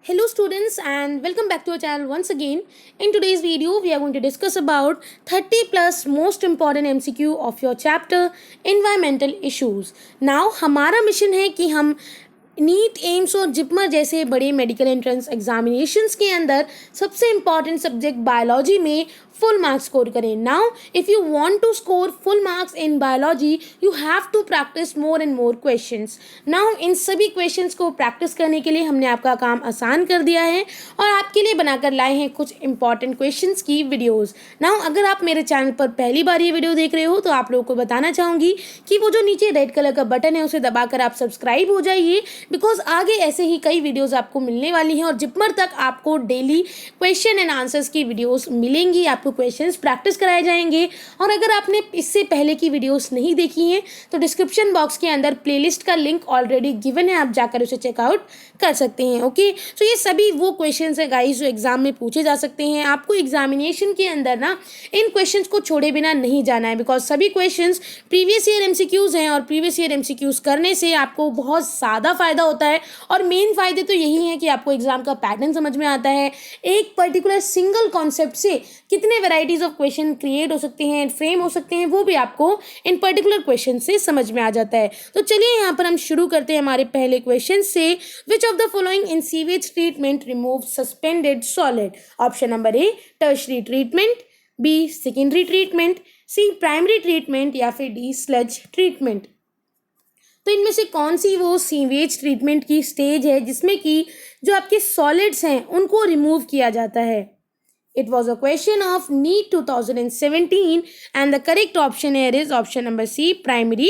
Hello students and welcome back to our channel once again. In today's video we are going to discuss about 30 plus most important MCQ of your chapter environmental issues. Now हमारा mission है कि हम NEET AIIMS और जिपमर जैसे बड़े medical entrance examinations के अंदर सबसे इम्पॉर्टेंट सब्जेक्ट बायोलॉजी में फुल मार्क्स स्कोर करें. Now if you want to score full marks in biology you have to practise more and more questions. Now in सभी questions को प्रैक्टिस करने के लिए हमने आपका काम आसान कर दिया है और आपके लिए बनाकर लाए हैं कुछ इंपॉर्टेंट क्वेश्चंस की वीडियोस. नाउ अगर आप मेरे चैनल पर पहली बार ये वीडियो देख रहे हो तो आप लोगों को बताना चाहूँगी कि वो जो नीचे रेड कलर का बटन है उसे दबाकर आप सब्सक्राइब हो जाइए, बिकॉज आगे ऐसे ही कई वीडियोस आपको मिलने वाली हैं और जिपमर तक आपको डेली क्वेश्चन एंड आंसर्स की वीडियोस मिलेंगी. आपको क्वेश्चंस प्रैक्टिस कराए जाएंगे और अगर आपने इससे पहले की वीडियोस नहीं देखी हैं तो डिस्क्रिप्शन बॉक्स के अंदर प्लेलिस्ट का लिंक ऑलरेडी गिवन है, आप जाकर उसे चेकआउट कर सकते हैं. ओके, सो ये सभी वो क्वेश्चंस हैं गाइस जो एग्जाम में पूछे जा सकते हैं. आपको एग्जामिनेशन के अंदर ना इन क्वेश्चंस को छोड़े बिना नहीं जाना है, बिकॉज सभी क्वेश्चंस प्रीवियस ईयर एमसीक्यूज हैं और प्रीवियस ईयर एमसीक्यूज करने से आपको बहुत ज़्यादा फायदा होता है. और मेन फायदे तो यही हैं कि आपको एग्जाम का पैटर्न समझ में आता है, एक पर्टिकुलर सिंगल कॉन्सेप्ट से कितने वेराइटीज ऑफ क्वेश्चन क्रिएट हो सकते हैं, फ्रेम हो सकते हैं, वो भी आपको इन पर्टिकुलर क्वेश्चन से समझ में आ जाता है. तो चलिए यहाँ पर हम शुरू करते हैं हमारे पहले क्वेश्चन से. Which of the following in sewage treatment remove suspended solid? Option number A tertiary treatment, B secondary treatment, C primary treatment या फिर डी स्लज ट्रीटमेंट. तो इनमें से कौन सी वो सीवेज ट्रीटमेंट की स्टेज है जिसमें कि जो आपके सॉलिड्स हैं उनको रिमूव किया जाता है? It was a question of NEET 2017 and the correct option here is option number C, primary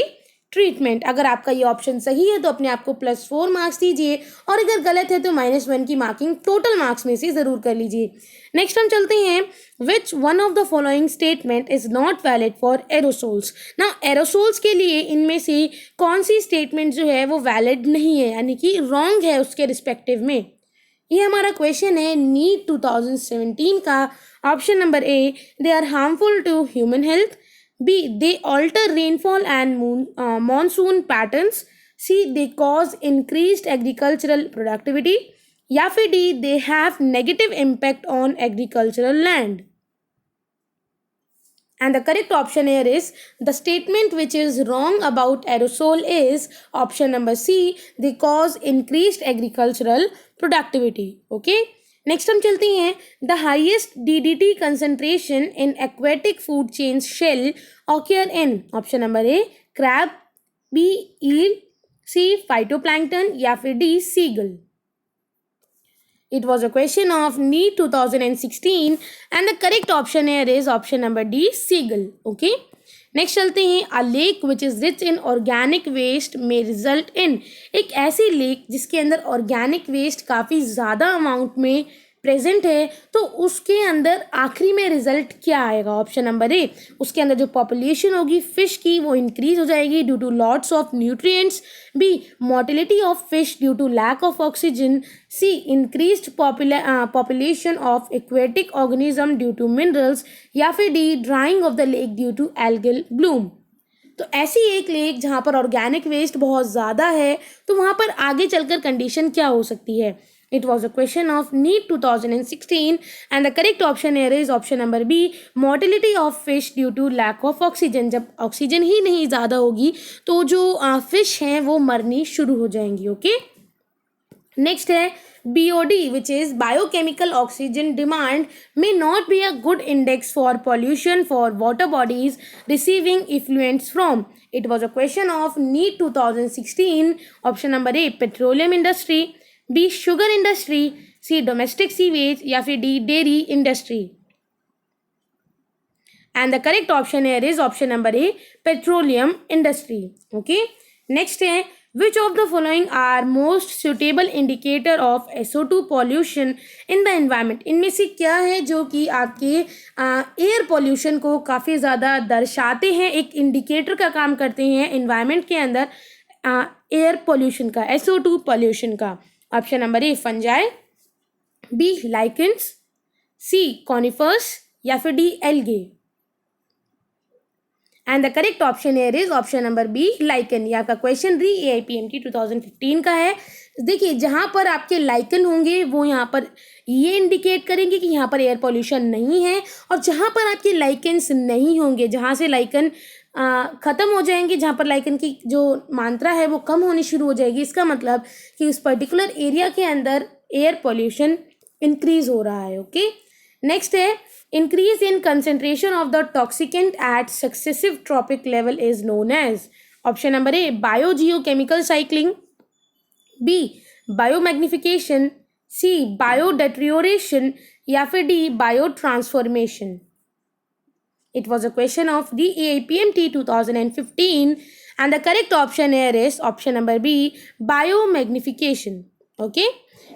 treatment. अगर आपका ये ऑप्शन सही है तो अपने आप को +4 मार्क्स दीजिए और अगर गलत है तो -1 की मार्किंग टोटल मार्क्स में से ज़रूर कर लीजिए. नेक्स्ट हम चलते हैं. Which one of the following statement is not valid for aerosols? ना एरोसोल्स के लिए इनमें से कौन सी स्टेटमेंट जो है वो वैलिड नहीं है, यानी कि रॉन्ग है उसके रिस्पेक्टिव में? ये हमारा क्वेश्चन है नीट 2017 का. Option number A, they are harmful to human health, B they alter rainfall and monsoon patterns, C they cause increased agricultural productivity या फिर D they have negative impact on agricultural land. And the correct option here is the statement which is wrong about aerosol is option number C, they cause increased agricultural productivity. Okay. Next हम चलते हैं. The highest DDT concentration in aquatic food chains shell occur in option number A, crab, B, eel, C, phytoplankton या फिर D, seagull. It was a question of NEET 2016 and the correct option here is option number D, seagull. Okay. Next चलते हैं. A lake which is rich in organic waste में result in. एक ऐसी lake जिसके अंदर organic waste काफ़ी ज़्यादा amount में प्रेजेंट है तो उसके अंदर आखिरी में रिजल्ट क्या आएगा? ऑप्शन नंबर ए, उसके अंदर जो पॉपुलेशन होगी फिश की वो इंक्रीज हो जाएगी due to lots of nutrients, B mortality of fish due to lack of oxygen, C increased population of aquatic organism due to minerals या फिर D drying of the lake due to algal bloom. तो ऐसी एक lake जहाँ पर organic waste बहुत ज़्यादा है तो वहाँ पर आगे चलकर कंडीशन क्या हो सकती है? It was a question of NEET 2016 and the correct option here is option number B, mortality of fish due to lack of oxygen. जब ऑक्सीजन ही नहीं ज़्यादा होगी तो जो फिश हैं वो मरनी शुरू हो जाएंगी. ओके. नेक्स्ट है BOD which is biochemical oxygen demand may not be a good index for pollution for water bodies receiving effluents from. It was a question of NEET 2016. Option number A, petroleum industry, B sugar industry, C domestic sewage या फिर D dairy industry. And the correct option here is option number A, petroleum industry. Okay. Next है, which of the following are most suitable indicator of SO2 pollution in the environment? इनमें से क्या है जो कि आपके एयर पोल्यूशन को काफ़ी ज़्यादा दर्शाते हैं, एक इंडिकेटर का काम करते हैं इन्वायरमेंट के अंदर एयर पोल्यूशन का, SO2 पोल्यूशन का? Option number A fungi, B lichens, C conifers या फिर D algae. And the correct option here is option number B, lichen. ये आपका क्वेश्चन री AIPMT 2015 का है। देखिए जहाँ पर आपके लाइकन होंगे वो यहाँ पर ये इंडिकेट करेंगे कि यहाँ पर एयर पॉल्यूशन नहीं है, और जहाँ पर आपके लाइकन्स नहीं होंगे, जहाँ से लाइकन ख़त्म हो जाएंगे, जहाँ पर लाइकन की जो मात्रा है वो कम होनी शुरू हो जाएगी, इसका मतलब कि उस पर्टिकुलर एरिया के अंदर एयर पॉल्यूशन इंक्रीज हो रहा है। ओके, नेक्स्ट है increase in concentration of the toxicant at successive tropic level is known as option number A, biogeochemical cycling, B, biomagnification, C, biodeterioration या फिर D, biotransformation। It was a question of the AIPMT 2015 and the correct option here is option number B, biomagnification। Okay,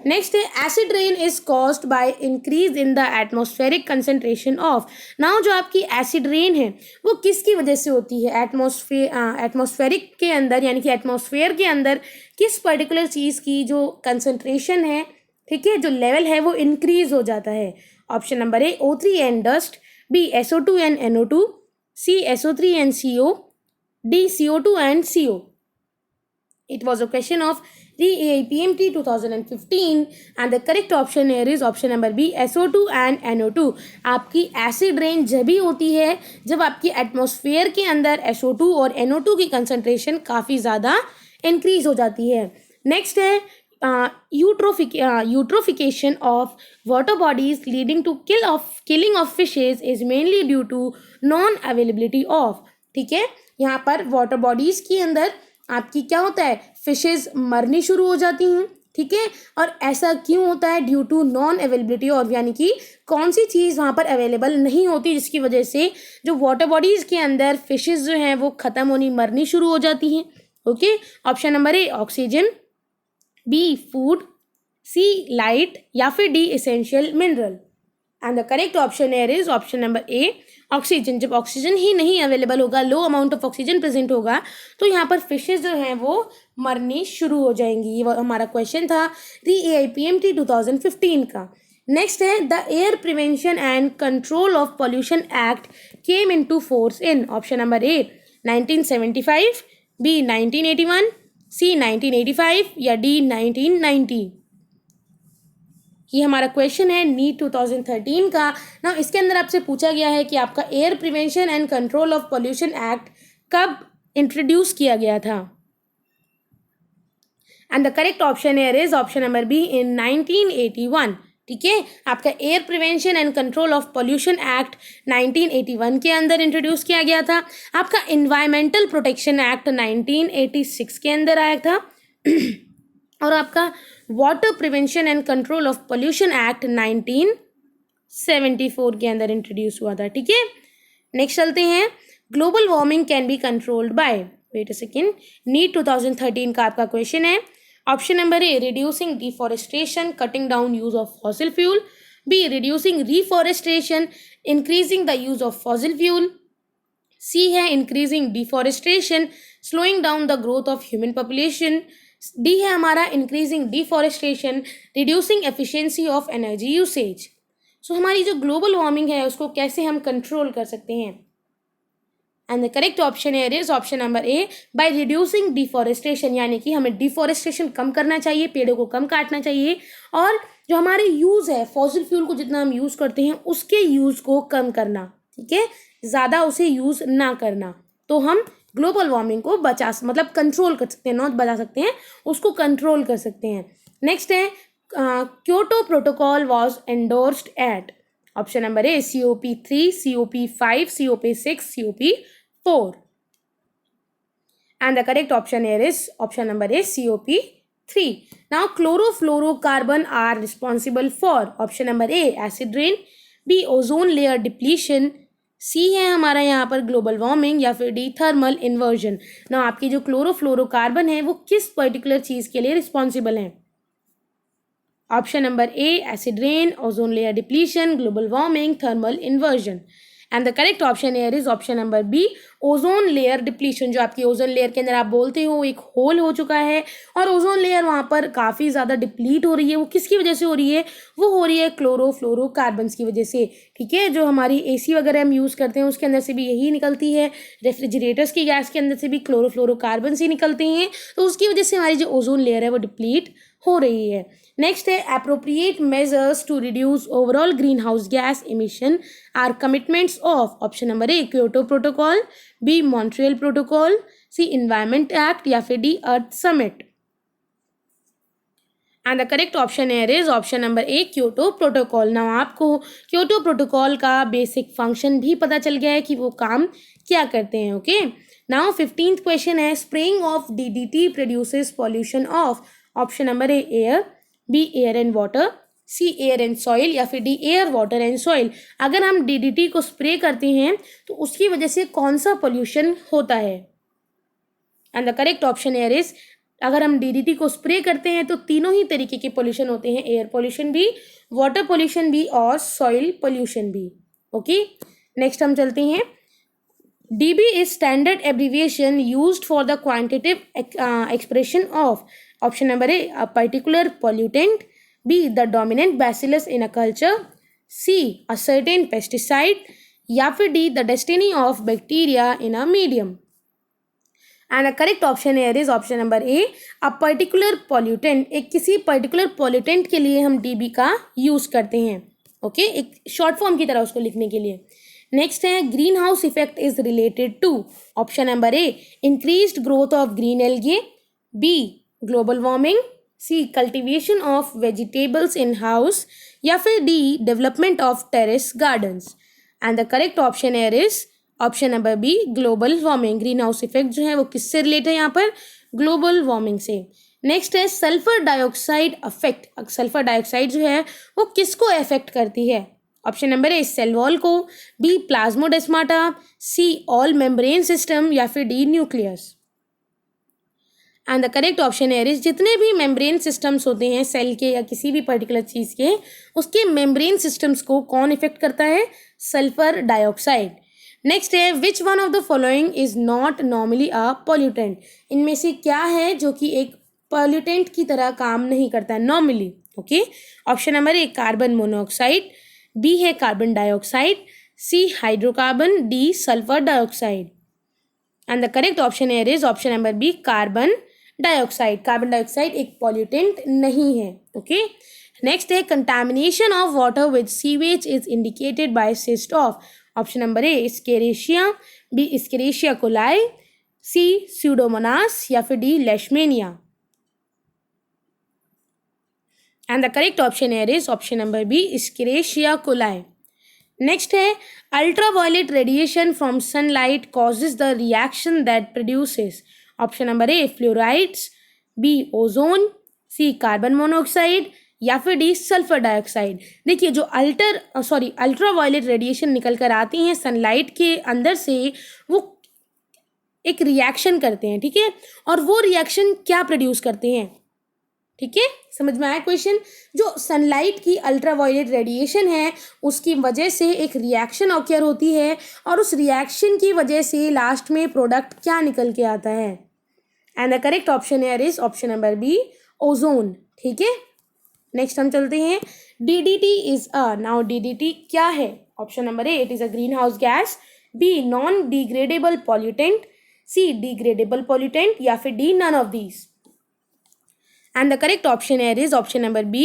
next acid rain is caused by increase in the atmospheric concentration of। now जो आपकी acid rain है वो किसकी वजह से होती है? Atmospheric के अंदर, यानी कि एटमॉस्फेयर के अंदर किस पर्टिकुलर चीज़ की जो कंसंट्रेशन है, ठीक है, जो लेवल है वो इंक्रीज हो जाता है। Option number A O3 and dust, B SO2 and NO2, C SO3 and CO, D CO2 and CO। It was a question of the AIPMT 2015 and the correct option here is option number B, SO2 and NO2। आपकी acid rain जब भी होती है जब आपकी atmosphere के अंदर SO2 और NO2 की कंसंट्रेशन काफ़ी ज़्यादा इंक्रीज हो जाती है। नेक्स्ट है eutrophication of water bodies leading to killing of fishes is mainly due to non availability of। ठीक है, यहाँ पर वाटर बॉडीज़ के अंदर आपकी क्या होता है, फिशेस मरनी शुरू हो जाती हैं। ठीक है, और ऐसा क्यों होता है? Due to non availability of, यानी कि कौन सी चीज़ वहाँ पर अवेलेबल नहीं होती जिसकी वजह से जो वाटर बॉडीज़ के अंदर फिशेस जो हैं वो ख़त्म होनी, मरनी शुरू हो जाती हैं। Okay, option number A oxygen, B food, C light या फिर D essential mineral. And the correct option here is option number A oxygen. जब ऑक्सीजन ही नहीं अवेलेबल होगा, low amount of oxygen present होगा, तो यहाँ पर फिशेज जो हैं वो मरनी शुरू हो जाएंगी। ये हमारा क्वेश्चन था री AIPMT 2015 का। नेक्स्ट है the air prevention and control of pollution act came into force in. Option number A 1975, B 1981, C 1985 या डी 1990। ये हमारा क्वेश्चन है नीट 2013 का ना। इसके अंदर आपसे पूछा गया है कि आपका air prevention and control of pollution act कब इंट्रोड्यूस किया गया था? And the correct option here is option number be in 1981। ठीक है, आपका air prevention and control of pollution act 1981 के अंदर इंट्रोड्यूस किया गया था। आपका एनवायरमेंटल प्रोटेक्शन एक्ट 1986 के अंदर आया था और आपका water prevention and control of pollution act 1974 के अंदर इंट्रोड्यूस हुआ था। ठीक है, नेक्स्ट चलते हैं। Global warming can be controlled by, wait a second, NEET 2013 का आपका क्वेश्चन है। Option number A reducing deforestation, cutting down use of fossil fuel, B reducing reforestation, increasing the use of fossil fuel, C है increasing deforestation, slowing down the growth of human population, D है हमारा increasing deforestation, reducing efficiency of energy usage. So हमारी जो global warming है उसको कैसे हम control कर सकते हैं? And the correct option here is option number A by reducing deforestation, यानी कि हमें डिफॉरेस्टेशन कम करना चाहिए, पेड़ों को कम काटना चाहिए, और जो हमारे यूज़ है फॉसिल फ्यूल को जितना हम यूज़ करते हैं उसके यूज़ को कम करना। ठीक है, ज़्यादा उसे यूज़ ना करना, तो हम ग्लोबल वार्मिंग को मतलब कंट्रोल कर सकते हैं, नॉट बचा सकते हैं, उसको कंट्रोल कर सकते हैं। नेक्स्ट है Kyoto protocol was endorsed at. Option number A COP3, COP5, COP6, COP4। And the correct option here is option number A COP3। Now chlorofluorocarbon are responsible for. Option number A acid rain, B ozone layer depletion, C है हमारा यहाँ पर global warming, या फिर D thermal inversion. ना आपकी जो chlorofluorocarbon है वो किस पर्टिकुलर चीज़ के लिए रिस्पॉन्सिबल है? Option number A acid rain, ozone layer depletion, global warming, thermal inversion. And the correct option here is option number B, ozone layer depletion. जो आपकी ओजोन लेयर के अंदर आप बोलते हो एक होल हो चुका है और ओजोन लेयर वहाँ पर काफ़ी ज़्यादा डिप्लीट हो रही है। वो किसकी वजह से हो रही है? वो हो रही है क्लोरोफ्लोरोकार्बन्स की वजह से। ठीक है, जो हमारी एसी वगैरह हम यूज़ करते हैं उसके अंदर से भी यही निकलती है, रेफ्रिजरेटर्स की गैस के अंदर से भी क्लोरोफ्लोरोकार्बन्स ही निकलते हैं, तो उसकी वजह से हमारी जो ओजोन लेयर है वो डिप्लीट हो रही है। नेक्स्ट है appropriate measures to reduce overall greenhouse gas emission are commitments of option number A Kyoto protocol, B Montreal protocol, C environment act या फिर D earth summit. And the correct option here is option number A Kyoto protocol. Now आपको Kyoto protocol का basic function भी पता चल गया है कि वो काम क्या करते हैं। ओके, नाउ 15th क्वेश्चन है spraying of DDT produces pollution of option number A air, B air and water, C air and soil या फिर D air water and soil. अगर हम डीडीटी को स्प्रे करते हैं तो उसकी वजह से कौन सा पॉल्यूशन होता है? And the correct option here is, अगर हम डीडीटी को स्प्रे करते हैं तो तीनों ही तरीके के पोल्यूशन होते हैं, एयर पोल्यूशन भी, वाटर पोल्यूशन भी और सॉइल पोल्यूशन भी। ओके, नेक्स्ट हम चलते हैं। DB is standard abbreviation used for the quantitative expression of option number A, a particular pollutant, B, the dominant bacillus in a culture, C, a certain pesticide या फिर D, the destiny of bacteria in a medium। And the correct option here is option number A, a particular pollutant. एक किसी particular pollutant के लिए हम dB का use करते हैं। ओके, एक शॉर्ट फॉर्म की तरह उसको लिखने के लिए। नेक्स्ट है greenhouse effect is related to option number A increased growth of green algae, B global warming, C cultivation of vegetables in house या फिर D development of terrace gardens. And the correct option here is option number B global warming. Greenhouse effect जो है वो किससे related है? यहाँ पर global warming से। नेक्स्ट है sulphur dioxide affect. Sulphur dioxide जो है वो किसको अफेक्ट करती है? Option number A cell wall को, B plasmodesmata, C all membrane system या फिर D nucleus. And the correct option here is जितने भी मेम्ब्रेन सिस्टम्स होते हैं सेल के या किसी भी पर्टिकुलर चीज़ के, उसके मेम्ब्रेन सिस्टम्स को कौन इफेक्ट करता है? Sulphur dioxide. नेक्स्ट है which one of the following is not normally a pollutant. इनमें से क्या है जो कि एक पॉल्यूटेंट की तरह काम नहीं करता है normally? Okay, option number A carbon monoxide, B है carbon dioxide, C hydrocarbon, D sulphur dioxide. And the correct option here is option number B carbon dioxide. Carbon dioxide एक पॉल्यूटेंट नहीं है। ओके, नेक्स्ट है contamination of water with sewage is indicated by cyst of option number A Escherichia, B Escherichia coli, C Pseudomonas या फिर D Leishmania. And the correct option here is option number B Escherichia coli. Next है ultraviolet radiation from sunlight causes the reaction that produces option number A fluorides, B ozone, C carbon monoxide या फिर D sulphur dioxide. देखिए जो ultraviolet radiation निकल कर आती हैं sunlight के अंदर से, वो एक रिएक्शन करते हैं, ठीक है, और वो रिएक्शन क्या प्रोड्यूस करते हैं? ठीक है, समझ में आया क्वेश्चन? जो सनलाइट की अल्ट्रावायलेट रेडिएशन है उसकी वजह से एक रिएक्शन ऑक्यर होती है और उस रिएक्शन की वजह से लास्ट में प्रोडक्ट क्या निकल के आता है? And the correct option here is option number B ozone. ठीक है, नेक्स्ट हम चलते हैं DDT is a. Now DDT क्या है? Option number A it is a greenhouse gas, B non degradable pollutant, C degradable pollutant या फिर D none of these. And the correct option here is option number B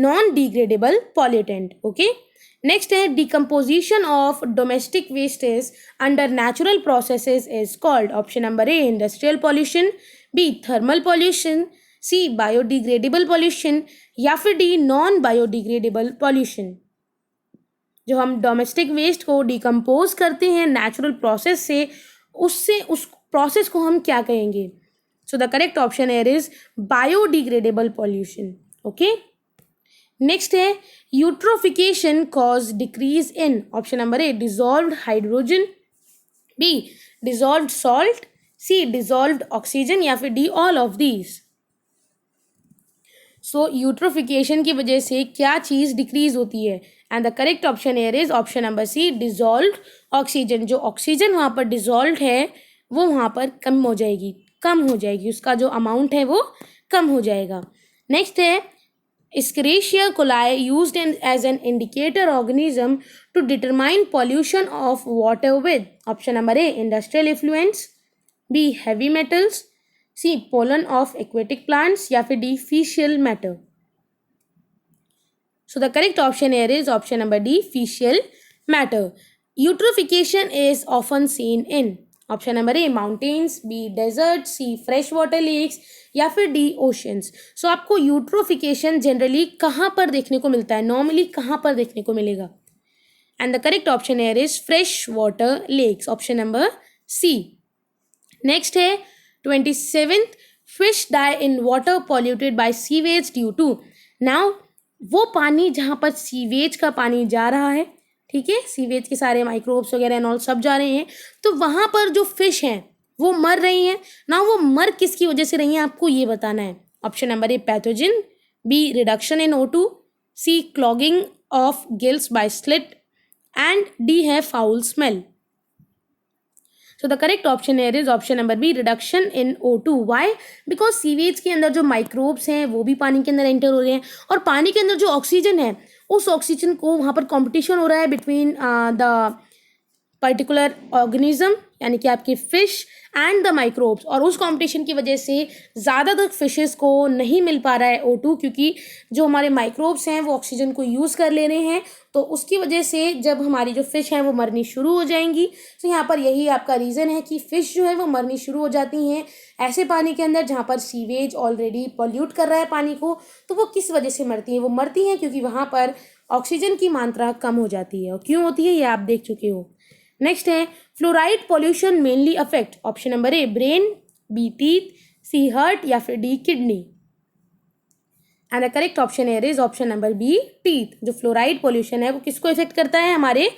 non-degradable pollutant। Okay, next है decomposition of domestic wastes under natural processes is called option number A industrial pollution, B thermal pollution, C biodegradable pollution या फिर D non biodegradable pollution। जो हम domestic waste को decompose करते हैं natural process से, उससे उस प्रोसेस को हम क्या कहेंगे? So the correct option here is biodegradable pollution। Okay, next है eutrophication cause decrease in option number A dissolved hydrogen, B dissolved salt, C dissolved oxygen या फिर D all of these। So eutrophication की वजह से क्या चीज़ decrease होती है? And the correct option here is option number C, dissolve oxygen. जो ऑक्सीजन वहाँ पर डिजॉल्व है वो वहाँ पर कम हो जाएगी, उसका जो अमाउंट है वो कम हो जाएगा। नेक्स्ट है Escherichia coli used as an indicator organism to determine pollution of water with option number A, industrial effluents, B, heavy metals, C, pollen of aquatic plants या फिर D, fecal matter. So the correct option here is option number D, fecal matter. Eutrophication is often seen in option number A, mountains, B, desert, C, fresh water lakes या फिर D, oceans. सो आपको eutrophication generally कहाँ पर देखने को मिलता है, normally कहाँ पर देखने को मिलेगा? And the correct option here is fresh water lakes, option number C. Next है 27th, fish die in water polluted by sewage due to. Now वो पानी जहाँ पर सीवेज का पानी जा रहा है, ठीक है, सीवेज के सारे माइक्रोब्स वगैरह एंड ऑल सब जा रहे हैं, तो वहाँ पर जो फिश हैं वो मर रही हैं ना। वो मर किसकी वजह से रही हैं आपको ये बताना है। Option number A, pathogen, B, reduction in O2, C, clogging of gills by slit and D है foul smell. So the correct option here is option number B, reduction in O2। Why? Because sewage के अंदर जो microbes हैं वो भी पानी के अंदर एंटर हो रहे हैं, और पानी के अंदर जो ऑक्सीजन है उस ऑक्सीजन को वहाँ पर कंपटीशन हो रहा है बिटवीन द पर्टिकुलर ऑर्गेनिज्म यानी कि आपके फिश एंड द माइक्रोब्स, और उस कंपटीशन की वजह से ज़्यादातर फिशेस को नहीं मिल पा रहा है O2, क्योंकि जो हमारे माइक्रोब्स हैं वो ऑक्सीजन को यूज़ कर ले रहे हैं, तो उसकी वजह से जब हमारी जो फिश हैं वो मरनी शुरू हो जाएंगी। तो यहाँ पर यही आपका रीज़न है कि फ़िश जो है वो मरनी शुरू हो जाती हैं ऐसे पानी के अंदर जहाँ पर सीवेज ऑलरेडी पॉल्यूट कर रहा है पानी को। तो वो किस वजह से मरती हैं? वो मरती हैं क्योंकि वहाँ पर ऑक्सीजन की मात्रा कम हो जाती है। और क्यों होती है ये आप देख चुके हो। नेक्स्ट है fluoride pollution mainly affect option number A, brain, B, teeth, C, heart या फिर D, kidney. And the correct option here is option number B, teeth. जो फ्लोराइड पॉल्यूशन है वो किसको इफेक्ट करता है? हमारे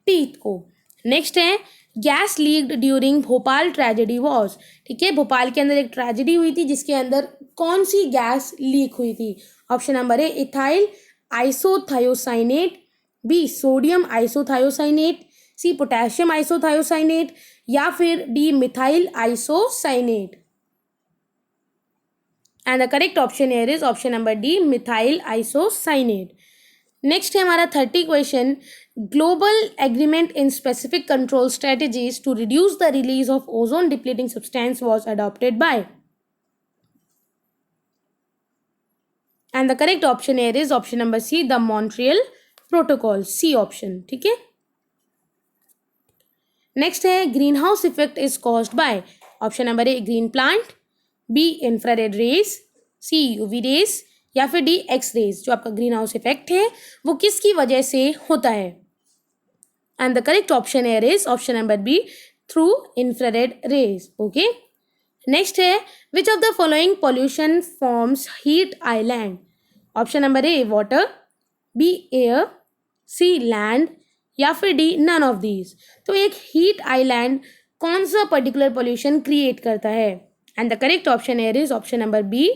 टीथ को। नेक्स्ट है gas leaked during Bhopal tragedy was. ठीक है, भोपाल के अंदर एक ट्रेजेडी हुई थी जिसके अंदर कौन सी गैस लीक हुई थी? Option number A, ethyl isothiocyanate, B, sodium isothiocyanate, C, potassium isothiocyanate या फिर D, methyl isocyanate. And the correct option here is option number D, methyl isocyanate. Next है हमारा 30 question, global agreement in specific control strategies to reduce the release of ozone depleting substance was adopted by. And the correct option here is option number C, the Montreal protocol, C option. ठीक है, next है greenhouse effect is caused by. Option number A, green plant, B, infrared rays, C, UV rays या फिर D, x raise. जो आपका green house effect है वो किसकी वजह से होता है? And the correct option here is option number B, through infrared rays. Okay, next है which of the following pollution forms heat island. Option number A, water, B, air, C, land या फिर डी, नन ऑफ दीज। तो एक heat island कौन सा particular pollution create करता है? And the correct option here is option number B,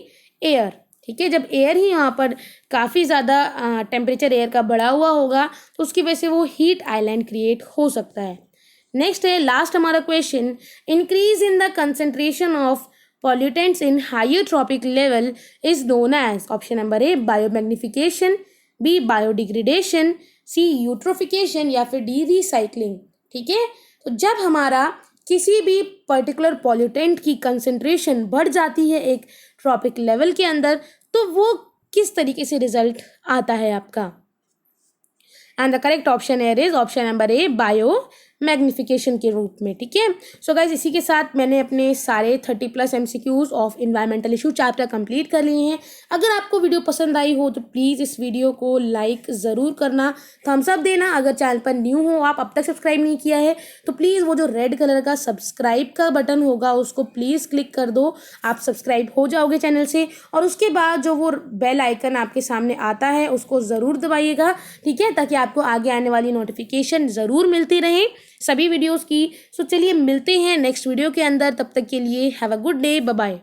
air. ठीक है, जब एयर ही यहाँ पर काफ़ी ज़्यादा टेम्परेचर एयर का बढ़ा हुआ होगा तो उसकी वजह से वो हीट आइलैंड क्रिएट हो सकता है। नेक्स्ट है लास्ट हमारा question, increase in the concentration of pollutants in higher trophic level is known as. Option number A, biomagnification, B, biodegradation, C, eutrophication या फिर डी, रिसाइकलिंग। ठीक है, तो जब हमारा किसी भी पर्टिकुलर पॉल्यूटेंट की कंसेंट्रेशन बढ़ जाती है एक ट्रॉपिक लेवल के अंदर तो वो किस तरीके से रिजल्ट आता है आपका? And the correct option here is option number A, bio magnification के रूप में। ठीक है, सो गाइज इसी के साथ मैंने अपने सारे 30+ MCQs of environmental issue chapter complete कर लिए हैं। अगर आपको वीडियो पसंद आई हो तो प्लीज़ इस वीडियो को लाइक ज़रूर करना, थम्स अप देना। अगर चैनल पर न्यू हो, आप अब तक सब्सक्राइब नहीं किया है तो प्लीज़ वो जो रेड कलर का सब्सक्राइब का बटन होगा उसको प्लीज़ क्लिक कर दो, आप सब्सक्राइब हो जाओगे चैनल से। और उसके बाद जो वो बेल आइकन आपके सामने आता है उसको ज़रूर दबाइएगा, ठीक है, ताकि आपको आगे आने वाली नोटिफिकेशन ज़रूर मिलती रहे सभी वीडियोस की। सो चलिए मिलते हैं नेक्स्ट वीडियो के अंदर, तब तक के लिए have a good day, bye bye.